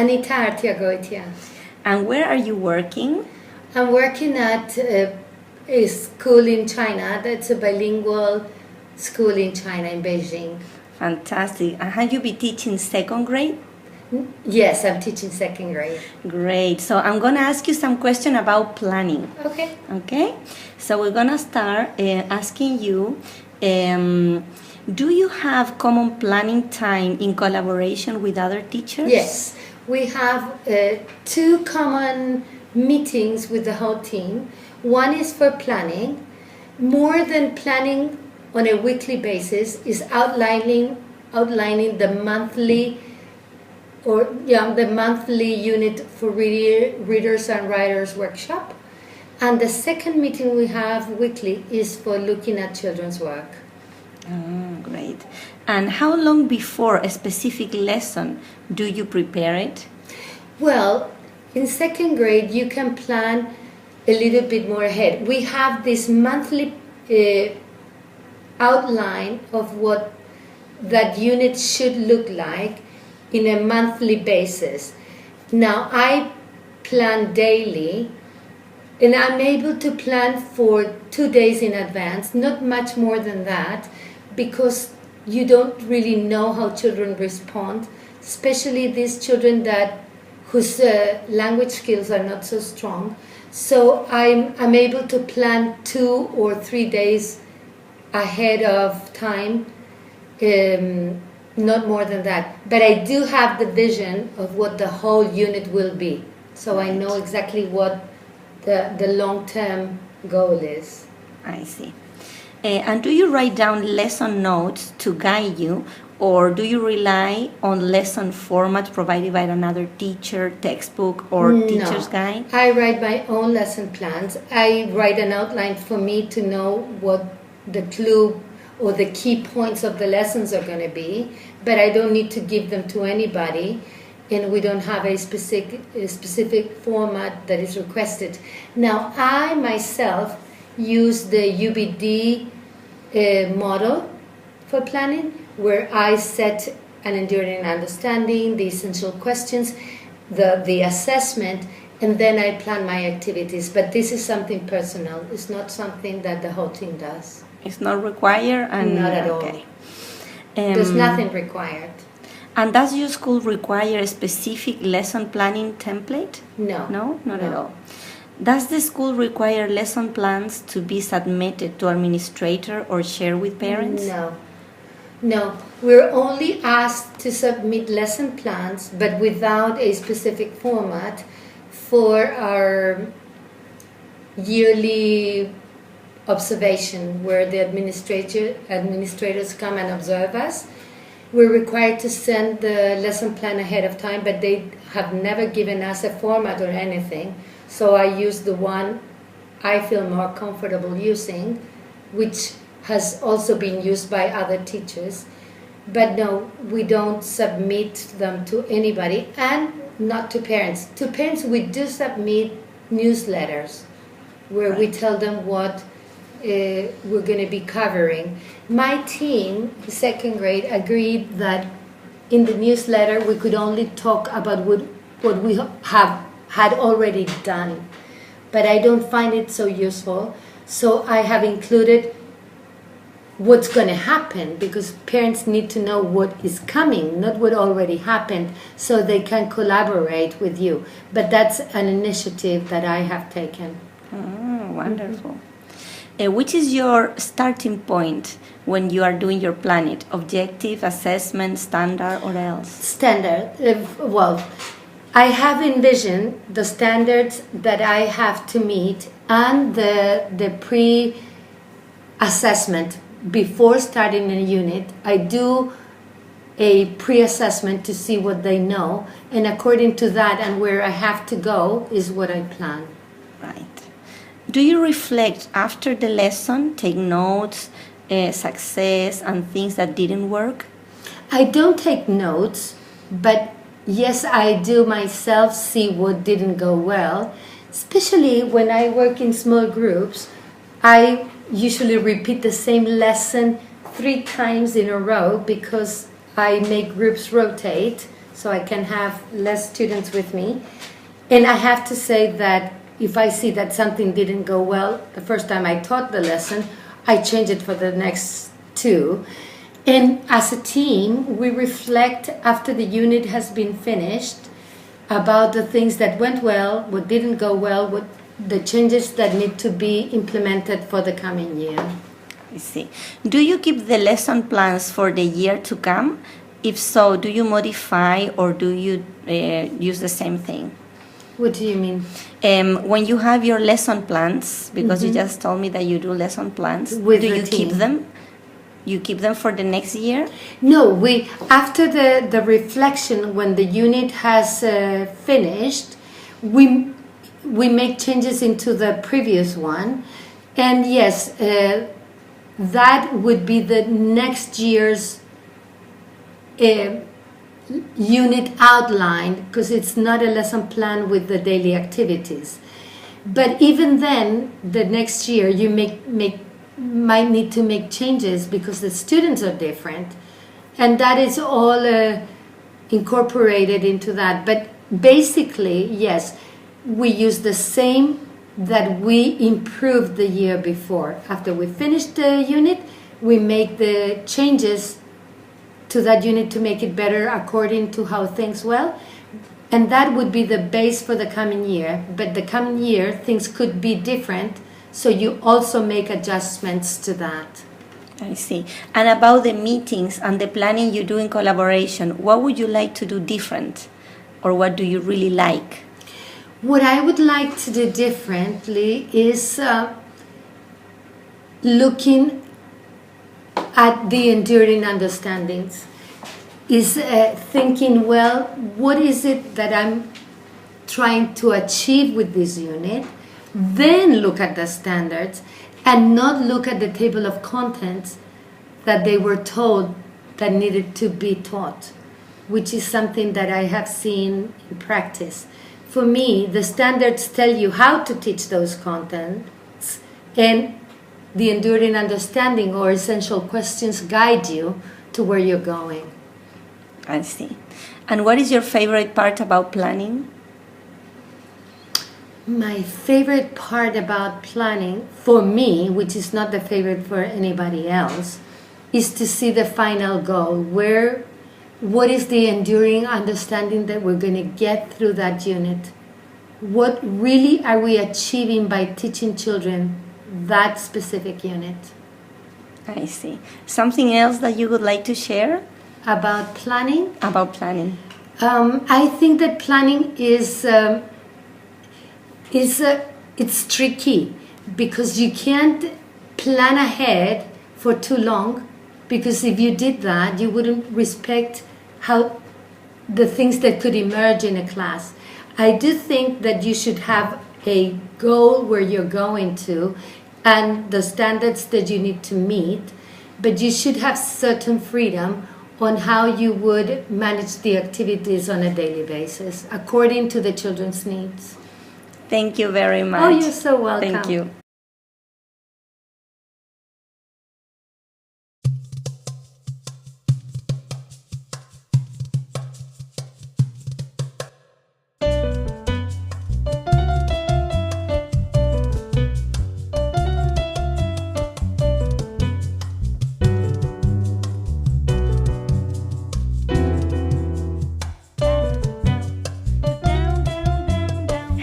Anita Artiagoitia. And where are you working? I'm working at a school in China. That's a bilingual school in China, in Beijing. Fantastic. And have you been teaching second grade? Yes, I'm teaching second grade. Great. So I'm going to ask you some questions about planning. Okay. Okay? So we're going to start asking you, do you have common planning time in collaboration with other teachers? Yes. We have 2 common meetings with the whole team. One is for planning. More than planning on a weekly basis is outlining the monthly unit for readers and writers workshop. And the second meeting we have weekly is for looking at children's work. Great. And how long before a specific lesson do you prepare it? Well, in second grade, you can plan a little bit more ahead. We have this monthly outline of what that unit should look like in a monthly basis. Now, I plan daily, and I'm able to plan for 2 days in advance, not much more than that, because you don't really know how children respond, especially these children whose language skills are not so strong. So I'm able to plan 2 or 3 days ahead of time, not more than that. But I do have the vision of what the whole unit will be. So I know exactly what the long-term goal is. I see. And do you write down lesson notes to guide you, or do you rely on lesson format provided by another teacher, textbook, or teacher's guide? I write my own lesson plans. I write an outline for me to know what the clue or the key points of the lessons are going to be, but I don't need to give them to anybody, and we don't have a specific format that is requested. Now, I myself use the UBD model for planning, where I set an enduring understanding, the essential questions, the assessment, and then I plan my activities. But this is something personal. It's not something that the whole team does. It's not required? And not at all. There's nothing required. And does your school require a specific lesson planning template? No. No? Not at all. Does the school require lesson plans to be submitted to administrator or share with parents? No. We're only asked to submit lesson plans, but without a specific format, for our yearly observation, where the administrators come and observe us. We're required to send the lesson plan ahead of time, but they have never given us a format or anything. So I use the one I feel more comfortable using, which has also been used by other teachers. But no, we don't submit them to anybody, and not to parents. To parents, we do submit newsletters where we tell them what we're going to be covering. My team, second grade, agreed that in the newsletter we could only talk about what we had already done. But I don't find it so useful. So I have included what's going to happen, because parents need to know what is coming, not what already happened, so they can collaborate with you. But that's an initiative that I have taken. Wonderful. Which is your starting point when you are doing your planning? Objective, assessment, standard, or else? Standard. Well, I have envisioned the standards that I have to meet and the pre-assessment. Before starting a unit, I do a pre-assessment to see what they know, and according to that and where I have to go is what I plan. Right. Do you reflect after the lesson, take notes, success, and things that didn't work? I don't take notes, but yes, I do myself see what didn't go well, especially when I work in small groups. I usually repeat the same lesson 3 times in a row because I make groups rotate so I can have less students with me. And I have to say that if I see that something didn't go well the first time I taught the lesson, I change it for the next two. And as a team, we reflect after the unit has been finished about the things that went well, what didn't go well, what the changes that need to be implemented for the coming year. I see. Do you keep the lesson plans for the year to come? If so, do you modify or do you use the same thing? What do you mean? When you have your lesson plans, because you just told me that you do lesson plans, With do the you keep team. them? You keep them for the next year? No, we after the reflection when the unit has finished, we make changes into the previous one, and yes, that would be the next year's unit outline, because it's not a lesson plan with the daily activities. But even then, the next year you might need to make changes because the students are different, and that is all incorporated into that. But basically, yes, we use the same that we improved the year before. After we finished the unit, we make the changes to that unit to make it better according to how things well. And that would be the base for the coming year. But the coming year, things could be different, so you also make adjustments to that. I see. And about the meetings and the planning you do in collaboration, what would you like to do different? Or what do you really like? What I would like to do differently is looking at the enduring understandings, is thinking, well, what is it that I'm trying to achieve with this unit? Then look at the standards and not look at the table of contents that they were told that needed to be taught, which is something that I have seen in practice. For me, the standards tell you how to teach those contents, and the enduring understanding or essential questions guide you to where you're going. I see. And what is your favorite part about planning? My favorite part about planning, for me, which is not the favorite for anybody else, is to see the final goal. What is the enduring understanding that we're going to get through that unit? What really are we achieving by teaching children that specific unit? I see. Something else that you would like to share? About planning? About planning. I think that planning is it's tricky because you can't plan ahead for too long, because if you did that, you wouldn't respect how the things that could emerge in a class. I do think that you should have a goal where you're going to and the standards that you need to meet, but you should have certain freedom on how you would manage the activities on a daily basis according to the children's needs. Thank you very much. Oh, you're so welcome. Thank you.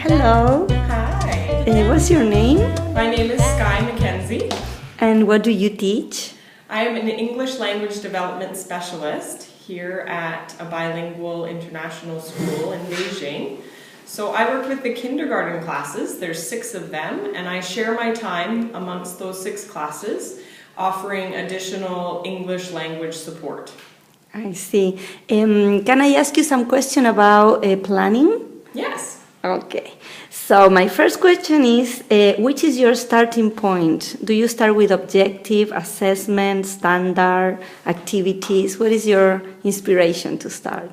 Hello. Hi, What's your name? my name is Sky Mackenzie. And what do you teach? I am an English language development specialist here at a bilingual international school in Beijing. So I work with the kindergarten classes, there's 6 of them, and I share my time amongst those 6 classes, offering additional English language support. I see. Can I ask you some question about planning? Yes. Okay. So my first question is, which is your starting point? Do you start with objective, assessment, standard, activities? What is your inspiration to start?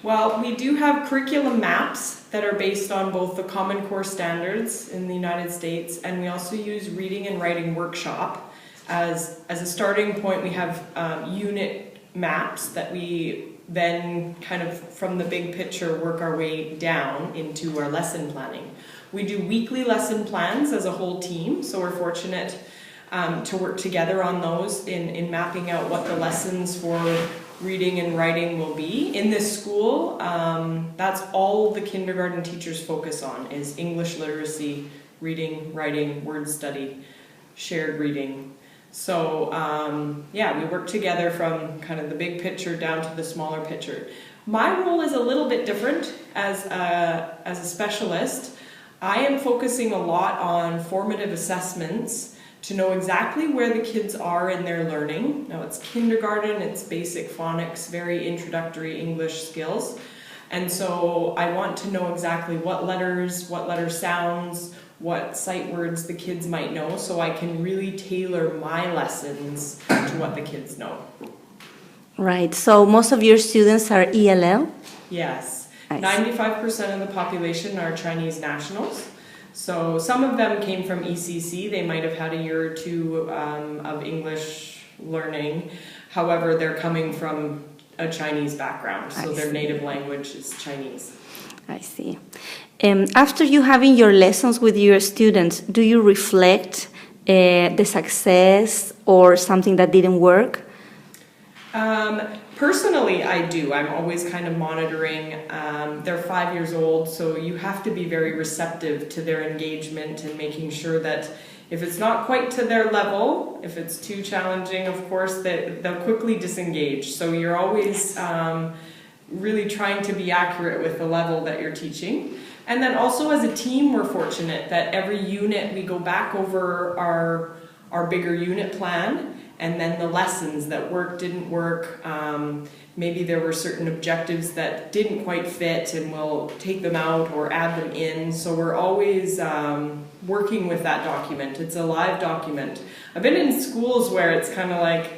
Well, we do have curriculum maps that are based on both the Common Core standards in the United States, and we also use Reading and Writing Workshop. As a starting point, we have unit maps that we then kind of from the big picture work our way down into our lesson planning. We do weekly lesson plans as a whole team, so we're fortunate to work together on those in mapping out what the lessons for reading and writing will be. In this school, that's all the kindergarten teachers focus on is English literacy, reading, writing, word study, shared reading. So yeah, we work together from kind of the big picture down to the smaller picture. My role is a little bit different as a specialist. I am focusing a lot on formative assessments to know exactly where the kids are in their learning. Now it's kindergarten, it's basic phonics, very introductory English skills. And so I want to know exactly what letter sounds, what sight words the kids might know, so I can really tailor my lessons to what the kids know. Right, so most of your students are ELL? Yes, I 95% of the population are Chinese nationals. So some of them came from ECC, they might have had a year or two of English learning. However, they're coming from a Chinese background, so their native language is Chinese. I see. After you having your lessons with your students, do you reflect the success or something that didn't work? Personally, I do. I'm always kind of monitoring. They're 5 years old, so you have to be very receptive to their engagement and making sure that if it's not quite to their level, if it's too challenging, of course, they'll quickly disengage. So you're always really trying to be accurate with the level that you're teaching. And then also as a team, we're fortunate that every unit we go back over our bigger unit plan, and then the lessons that worked, didn't work. Maybe there were certain objectives that didn't quite fit, and we'll take them out or add them in. So we're always working with that document. It's a live document. I've been in schools where it's kind of like,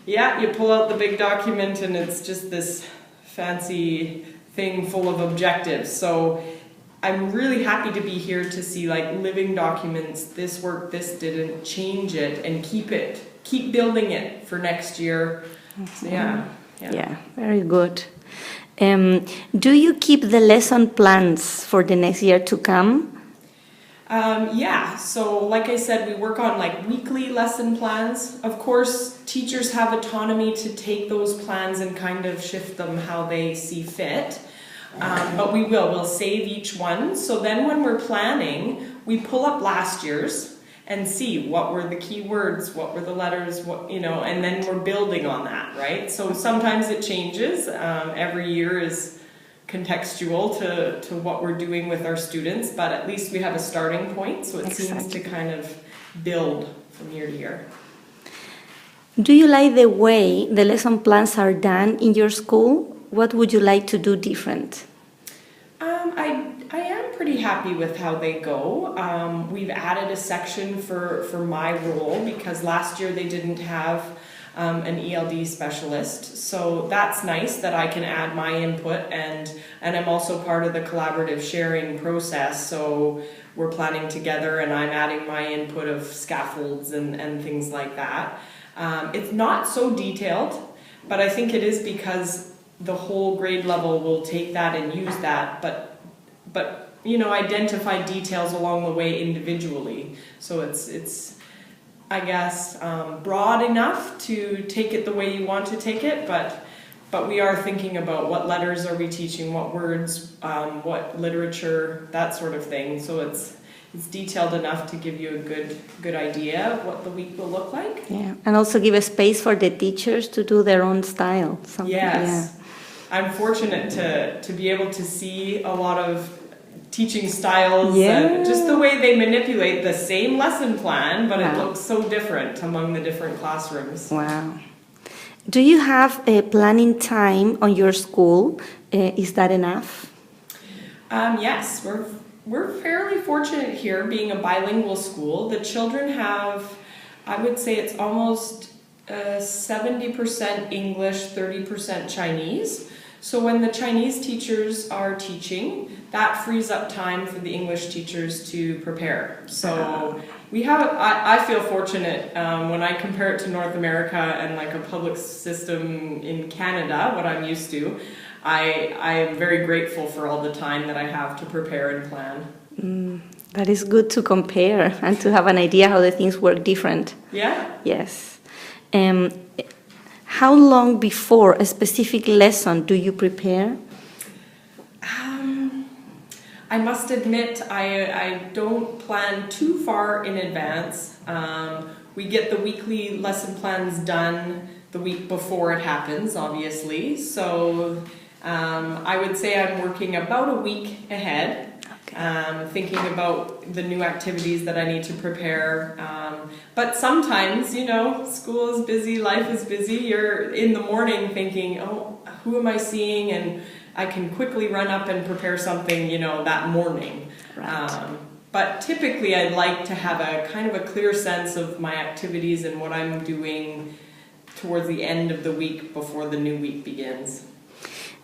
yeah, you pull out the big document and it's just this fancy thing full of objectives. So I'm really happy to be here to see like living documents, this worked, this didn't, change it and keep building it for next year. So, yeah, very good. Do you keep the lesson plans for the next year to come? Yeah, so like I said, we work on like weekly lesson plans. Of course, teachers have autonomy to take those plans and kind of shift them how they see fit. But we'll save each one. So then when we're planning, we pull up last year's and see what were the key words, what were the letters, and then we're building on that, right? So sometimes it changes. Every year is contextual to what we're doing with our students, but at least we have a starting point, so it seems to kind of build from year to year. Do you like the way the lesson plans are done in your school? What would you like to do different? I am pretty happy with how they go. We've added a section for my role because last year they didn't have an ELD specialist. So that's nice that I can add my input, and I'm also part of the collaborative sharing process. So we're planning together and I'm adding my input of scaffolds and things like that. It's not so detailed, but I think it is because the whole grade level will take that and use that, but identify details along the way individually. So it's I guess broad enough to take it the way you want to take it, but we are thinking about what letters are we teaching, what words, what literature, that sort of thing. So it's detailed enough to give you a good idea of what the week will look like. Yeah, and also give a space for the teachers to do their own style. Yes. Yeah. I'm fortunate to be able to see a lot of teaching styles and just the way they manipulate the same lesson plan, but it looks so different among the different classrooms. Wow. Do you have a planning time on your school? Is that enough? Yes, we're fairly fortunate here being a bilingual school. The children have, I would say it's almost 70% English, 30% Chinese. So when the Chinese teachers are teaching, that frees up time for the English teachers to prepare. So we have, I feel fortunate when I compare it to North America and like a public system in Canada, what I'm used to, I am very grateful for all the time that I have to prepare and plan. That is good to compare and to have an idea how the things work different. Yeah. Yes. How long before a specific lesson do you prepare? I must admit, I don't plan too far in advance. We get the weekly lesson plans done the week before it happens, obviously. So I would say I'm working about a week ahead. Thinking about the new activities that I need to prepare. But sometimes, you know, school is busy, life is busy. You're in the morning thinking, oh, who am I seeing? And I can quickly run up and prepare something, you know, that morning. Right. But typically I'd like to have a kind of a clear sense of my activities and what I'm doing towards the end of the week before the new week begins.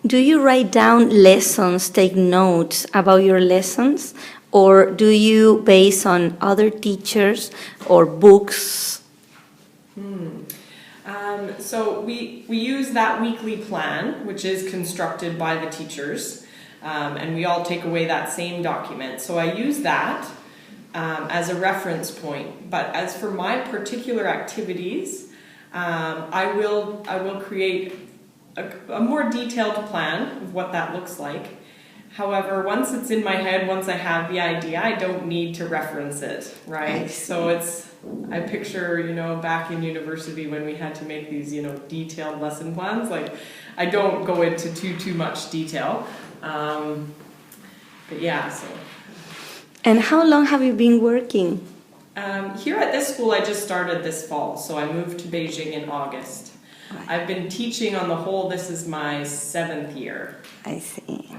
Do you write down lessons, take notes about your lessons, or do you base on other teachers or books? So we use that weekly plan, which is constructed by the teachers, and we all take away that same document. So I use that as a reference point. But as for my particular activities, I will create a more detailed plan of what that looks like. However, once it's in my head, once I have the idea, I don't need to reference it, right? So I picture, you know, back in university when we had to make these, you know, detailed lesson plans, like I don't go into too much detail. But yeah, so. And how long have you been working? Here at this school, I just started this fall, so I moved to Beijing in August. Right. I've been teaching on the whole, this is my 7th year. I see.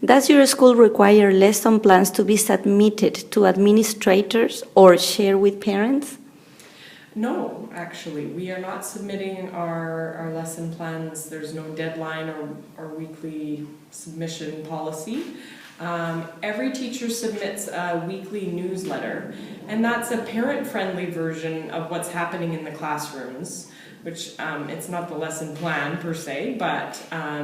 Does your school require lesson plans to be submitted to administrators or share with parents? No, actually, we are not submitting our lesson plans. There's no deadline or weekly submission policy. Every teacher submits a weekly newsletter, and that's a parent-friendly version of what's happening in the classrooms, which it's not the lesson plan per se, but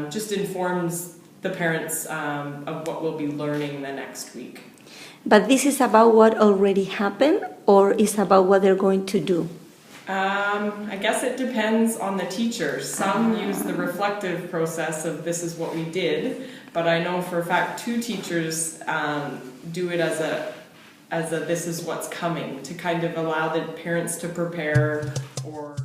just informs the parents of what we'll be learning the next week. But this is about what already happened, or is about what they're going to do? I guess it depends on the teachers. Some use the reflective process of this is what we did, but I know for a fact 2 teachers do it as a this is what's coming, to kind of allow the parents to prepare or